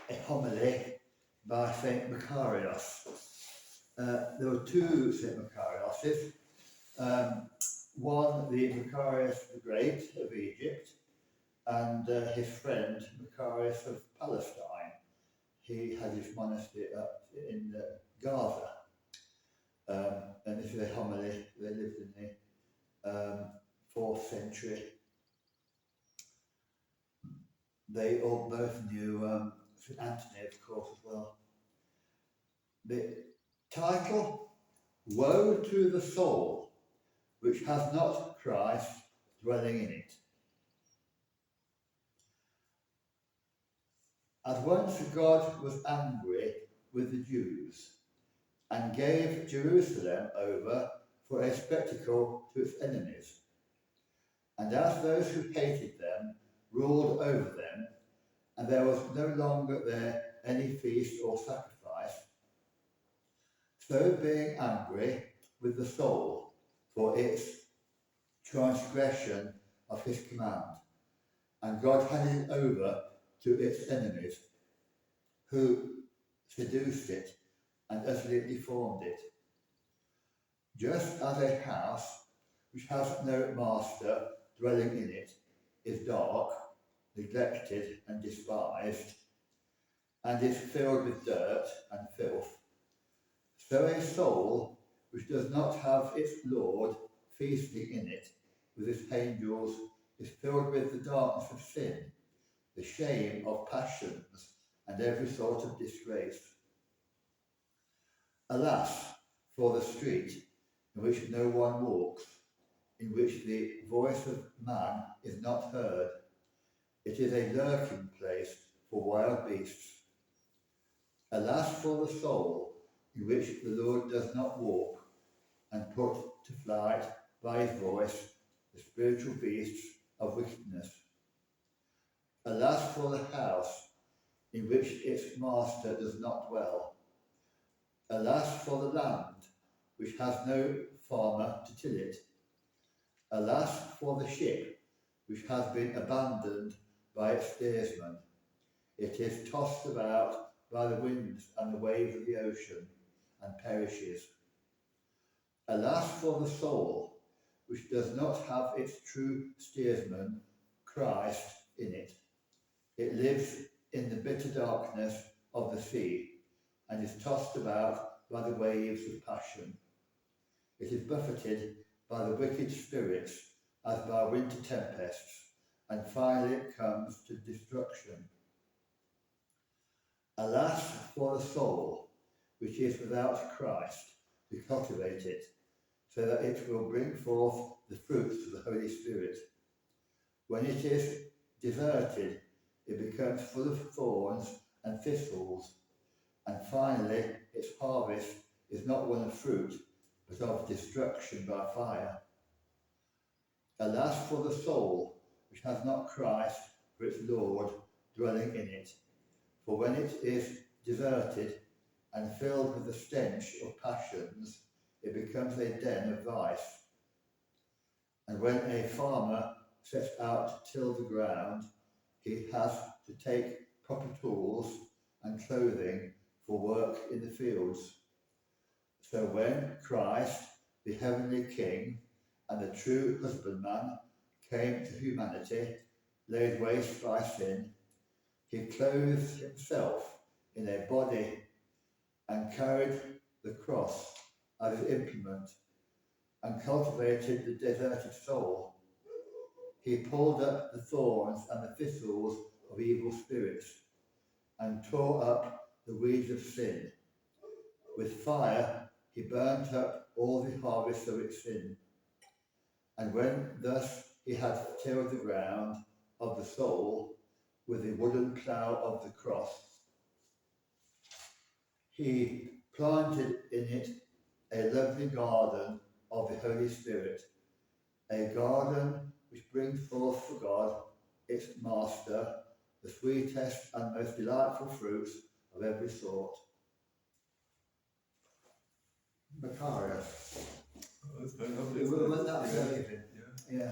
a homily by St. Macarius. There were two St. Macariuses. One, the Macarius the Great of Egypt, and his friend Macarius of Palestine. He had his monastery up in Gaza. And this is a homily. They lived in the 4th century. They all both knew St. Anthony, of course, as well. The title, Woe to the Soul which has not Christ dwelling in it. As once God was angry with the Jews and gave Jerusalem over for a spectacle to its enemies, and as those who hated them ruled over them, and there was no longer there any feast or sacrifice, so being angry with the soul for its transgression of his command, and God handed it over to its enemies, who seduced it and utterly deformed it. Just as a house which has no master dwelling in it is dark, neglected and despised, and is filled with dirt and filth, so a soul which does not have its Lord feasting in it with its angels is filled with the darkness of sin, the shame of passions, and every sort of disgrace. Alas, for the street in which no one walks, in which the voice of man is not heard. It is a lurking place for wild beasts. Alas, for the soul in which the Lord does not walk, and put to flight by his voice the spiritual beasts of wickedness. Alas, for the house in which its master does not dwell. Alas, for the land which has no farmer to till it. Alas, for the ship which has been abandoned by its steersman. It is tossed about by the winds and the waves of the ocean, and perishes. Alas, for the soul which does not have its true steersman, Christ, in it. It lives in the bitter darkness of the sea, and is tossed about by the waves of passion. It is buffeted by the wicked spirits as by winter tempests, and finally it comes to destruction. Alas, for the soul which is without Christ to cultivate it, so that it will bring forth the fruits of the Holy Spirit. When it is deserted, it becomes full of thorns and thistles, and finally its harvest is not one of fruit, but of destruction by fire. Alas, for the soul which has not Christ for its Lord dwelling in it, for when it is deserted and filled with the stench of passions, it becomes a den of vice. And when a farmer sets out to till the ground, he has to take proper tools and clothing for work in the fields. So when Christ, the heavenly King and the true husbandman, came to humanity, laid waste by sin, he clothed himself in a body and carried the cross as his implement, and cultivated the deserted soul. He pulled up the thorns and the thistles of evil spirits, and tore up the weeds of sin. With fire he burnt up all the harvest of its sin. And when thus he had tilled the ground of the soul with the wooden plough of the cross, he planted in it a lovely garden of the Holy Spirit, a garden which brings forth for God, its master, the sweetest and most delightful fruits of every sort. Macarius. Oh, that's very lovely. Wasn't that Yeah. amazing? Yeah. Yeah.